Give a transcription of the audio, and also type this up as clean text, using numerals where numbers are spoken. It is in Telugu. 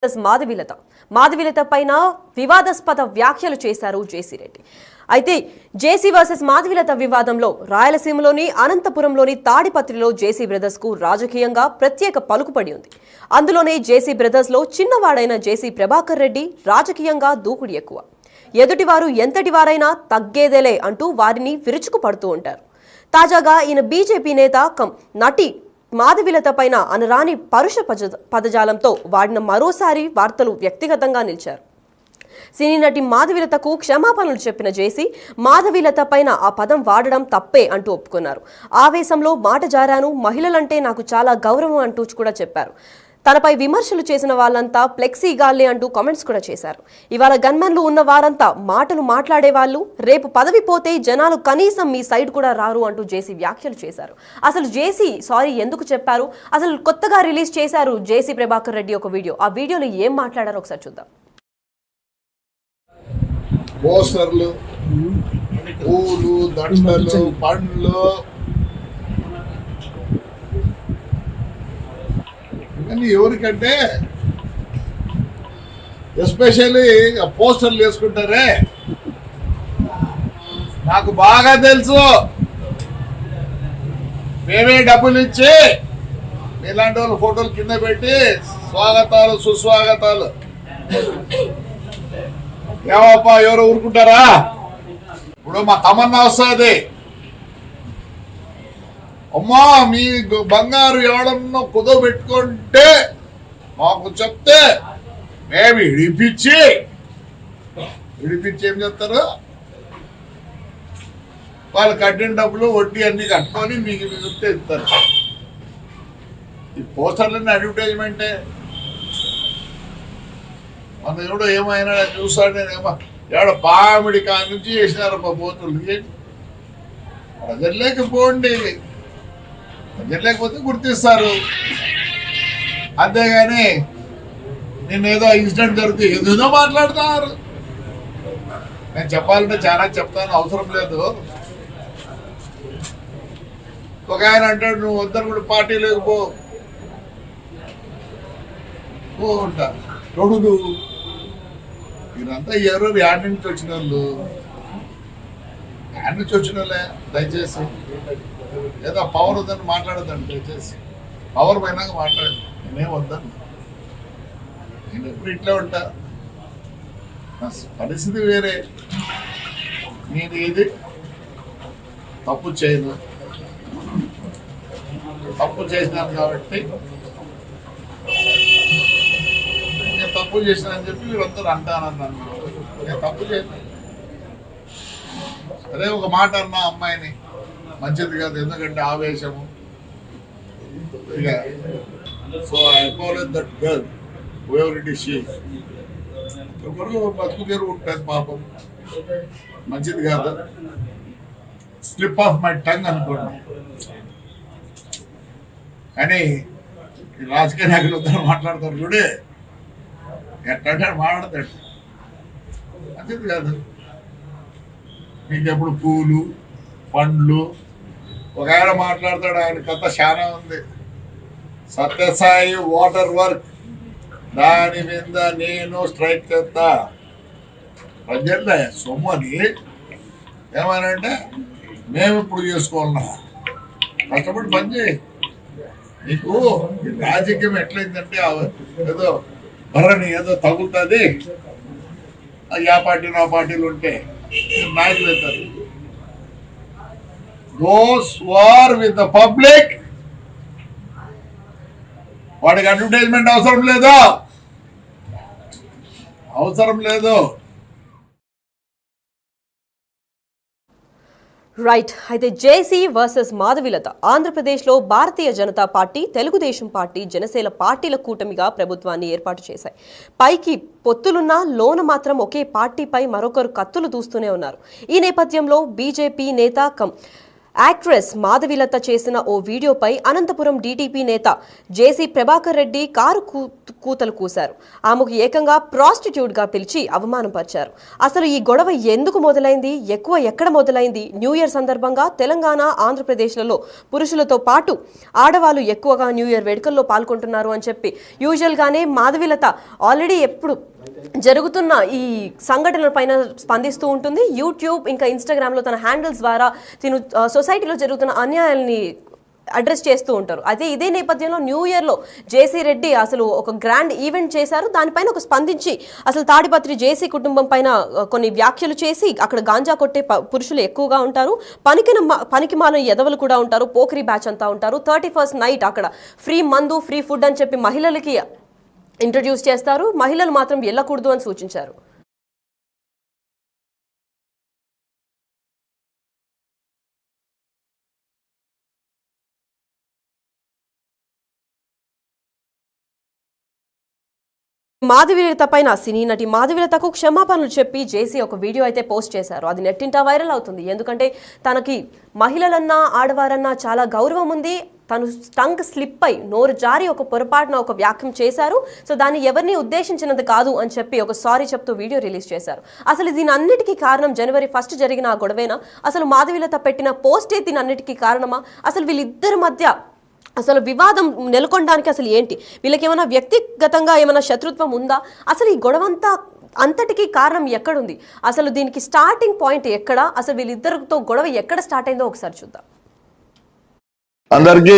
మాధవిలత పైన వివాదాస్పద వ్యాఖ్యలు చేశారు జేసీ రెడ్డి. అయితే జేసీ వర్సెస్ మాధవిలత వివాదంలో రాయలసీమలోని అనంతపురంలోని తాడిపత్రిలో జేసీ బ్రదర్స్ కు రాజకీయంగా ప్రత్యేక పలుకుపడి ఉంది. అందులోనే జేసీ బ్రదర్స్ లో చిన్నవాడైన జేసీ ప్రభాకర్ రెడ్డి రాజకీయంగా దూకుడు ఎక్కువ. ఎదుటివారు ఎంతటి వారైనా తగ్గేదేలే అంటూ వారిని విరుచుకుపడుతూ ఉంటారు. తాజాగా ఈయన బీజేపీ నేత నటి మాధవిలత పైన అనరాని పరుష పదజాలంతో వాడిన మరోసారి వార్తలు వ్యక్తిగతంగా నిలిచారు. సినీ నటి మాధవిలతకు క్షమాపణలు చెప్పిన జేసీ మాధవిలత పైన ఆ పదం వాడడం తప్పే అంటూ ఒప్పుకున్నారు. ఆవేశంలో మాట జారాను, మహిళలంటే నాకు చాలా గౌరవం అంటూ కూడా చెప్పారు. తనపై విమర్శలు చేసిన వాళ్ళంతా ఫ్లెక్సీ గాల్లే అంటూ కామెంట్స్ కూడా చేశారు. ఇవాళ గన్మెన్లు ఉన్న వారంతా మాటలు మాట్లాడే వాళ్ళు, రేపు పదవి పోతే జనాలు కనీసం మీ సైడ్ కూడా రారు అంటూ జేసీ వ్యాఖ్యలు చేశారు. అసలు జేసీ సారీ ఎందుకు చెప్పారు? అసలు కొత్తగా రిలీజ్ చేశారు జేసీ ప్రభాకర్ రెడ్డి ఒక వీడియో. ఆ వీడియోలో ఏం మాట్లాడారో ఒకసారి చూద్దాం. పోస్టర్లు, పూలు, దండలు, పండ్లు ఇవన్నీ ఎవరికంటే ఎస్పెషల్లీ పోస్టర్లు వేసుకుంటారే నాకు బాగా తెలుసు. మేమే డబ్బులు ఇచ్చి ఇలాంటి వాళ్ళు ఫోటోలు కింద పెట్టి స్వాగతాలు సుస్వాగతాలు ఏమప్పా ఎవరు ఊరుకుంటారా? ఇప్పుడు మా తమన్నా వస్తుంది, అమ్మా మీ బంగారు ఎవడన్నా కుదో పెట్టుకుంటే మాకు చెప్తే మేము విడిపించి ఏం చెప్తారు, వాళ్ళు కట్టిన డబ్బులు వడ్డీ అన్ని కట్టుకొని మీకు చెప్తే ఇస్తారు. ఈ పోస్టర్లన్నీ అడ్వర్టైజ్మెంటే. మన ఎవడో ఏమైనా చూస్తాడు, నేనేమో ఎవడో పామిడి కాడి నుంచి చేసినారమ్మా పోతులకి. ప్రజల్లేకపోండి, ప్రజల్లేకపోతే గుర్తిస్తారు. అంతేగాని నేనేదో ఇన్సిడెంట్ జరిగితే ఏదేదో మాట్లాడుతున్నారు. నేను చెప్పాలంటే చాలా చెప్తాను, అవసరం లేదు. ఒక ఆయన అంటాడు, నువ్వు వద్దరు కూడా పార్టీ లేకపో ఉంటా తొడుగు. మీరంతా ఎవరు యాడ్ నుంచి వచ్చిన వాళ్ళు, యాడ్ నుంచి వచ్చిన వాళ్ళే. దయచేసి ఏదో పవర్ వద్దని మాట్లాడద్దండి. దయచేసి పవర్ పోయినాక మాట్లాడండి. నేనేం వద్దాను, నేను ఎప్పుడు ఇట్లా ఉంటా. నా పరిస్థితి వేరే. నేను ఏది తప్పు చేయను, తప్పు చేసినాను కాబట్టి నేను తప్పు చేసినానని చెప్పి వీళ్ళందరూ అంటానన్నాను. నేను తప్పు చేయను. అదే ఒక మాట అన్నా అమ్మాయిని, మంచిది కాదు, ఎందుకంటే ఆవేశము. ఇక so I apologise that girl whoever it is. She బతుకు తెరువు ఉంటుంది పాపం, మంచిది కాదు. స్లిప్ ఆఫ్ మై టంగ్ అనుకోండి. కానీ రాజకీయ నాయకులు వద్దరు మాట్లాడతారు చూడే, ఎట్లంటే మాట్లాడతాడు, మంచిది కాదు. మీకెప్పుడు పూలు పండ్లు ఒక ఆయన మాట్లాడతాడు, ఆయన కథ చాలా ఉంది. సత్యసాయి వాటర్ వర్క్, దాని మీద నేను స్ట్రైక్ చేస్తా. ప్రజల సొమ్మని ఏమనంటే మేము ఇప్పుడు చేసుకోవాలన్నా కష్టపడి పని చేయి. నీకు రాజకీయం ఎట్లయిందంటే ఏదో భరణి ఏదో తగులుతుంది, ఆ పార్టీ నా పార్టీలు ఉంటే నాయకులు అవుతారు. Those who are with the public, వాడికి అడ్వర్టైజ్మెంట్ అవసరం లేదు, అవసరం లేదు. రైట్. అయితే జేసీ వర్సెస్ మాధవిలత. ఆంధ్రప్రదేశ్లో భారతీయ జనతా పార్టీ, తెలుగుదేశం పార్టీ, జనసేన పార్టీల కూటమిగా ప్రభుత్వాన్ని ఏర్పాటు చేశాయి. పైకి పొత్తులున్నా లోన మాత్రం ఒకే పార్టీపై మరొకరు కత్తులు దూస్తూనే ఉన్నారు. ఈ నేపథ్యంలో బీజేపీ నేత యాక్ట్రెస్ మాధవిలత చేసిన ఓ వీడియోపై అనంతపురం డీటీపీ నేత జేసీ ప్రభాకర్ రెడ్డి కారు కూతలు కూశారు. ఆమెకు ఏకంగా ప్రాస్టిట్యూట్ గా పిలిచి అవమానపరిచారు. అసలు ఈ గొడవ ఎందుకు మొదలైంది, ఎక్కడ మొదలైంది? న్యూ ఇయర్ సందర్భంగా తెలంగాణ, ఆంధ్రప్రదేశ్లలో పురుషులతో పాటు ఆడవాళ్లు ఎక్కువగా న్యూ ఇయర్ వేడుకల్లో పాల్గొంటున్నారు అని చెప్పి యూజువల్ గానే మాధవిలత ఆల్రెడీ ఎప్పుడు జరుగుతున్న ఈ సంఘటనల పైన స్పందిస్తూ ఉంటుంది. యూట్యూబ్ ఇంకా ఇన్స్టాగ్రామ్లో తన హ్యాండిల్స్ ద్వారా తిను సొసైటీలో జరుగుతున్న అన్యాయాల్ని అడ్రస్ చేస్తూ ఉంటారు. అయితే ఇదే నేపథ్యంలో న్యూ ఇయర్లో జేసీ రెడ్డి అసలు ఒక గ్రాండ్ ఈవెంట్ చేశారు. దానిపైన ఒక స్పందించి అసలు తాడిపత్రి జేసీ కుటుంబం పైన కొన్ని వ్యాఖ్యలు చేసి అక్కడ గాంజా కొట్టే పురుషులు ఎక్కువగా ఉంటారు, పనికిమాలిన ఎదవలు కూడా ఉంటారు, పోకిరి బ్యాచ్ అంతా ఉంటారు, 31st నైట్ అక్కడ ఫ్రీ మందు ఫ్రీ ఫుడ్ అని చెప్పి మహిళలకి ఇంట్రడ్యూస్ చేస్తారు, మహిళలు మాత్రం వెళ్ళకూడదు అని సూచించారు. మాధవిలత పైన సినీ నటి మాధవిలతకు క్షమాపణలు చెప్పి జేసీ ఒక వీడియో అయితే పోస్ట్ చేశారు. అది నెట్టింటా వైరల్ అవుతుంది. ఎందుకంటే తనకి మహిళలన్నా ఆడవారన్నా చాలా గౌరవం ఉంది. తను టంగ్ స్లిప్ అయి నోరు జారి ఒక పొరపాటున ఒక వ్యాఖ్యం చేశారు. సో దాన్ని ఎవరిని ఉద్దేశించినది కాదు అని చెప్పి ఒక సారీ చెప్తూ వీడియో రిలీజ్ చేశారు. అసలు దీని అన్నిటికీ కారణం January 1 జరిగిన ఆ గొడవేనా? అసలు మాధవిలత పెట్టిన పోస్టే దీని అన్నిటికీ కారణమా? అసలు వీళ్ళిద్దరి మధ్య అసలు వివాదం నెలకొనడానికి అసలు ఏంటి? వీళ్ళకి ఏమైనా వ్యక్తిగతంగా ఏమైనా శత్రుత్వం ఉందా? అసలు ఈ గొడవంతా అంతటికీ కారణం ఎక్కడుంది? అసలు దీనికి స్టార్టింగ్ పాయింట్ ఎక్కడ? అసలు వీళ్ళిద్దరితో గొడవ ఎక్కడ స్టార్ట్ అయిందో ఒకసారి చూద్దాం. అందరికీ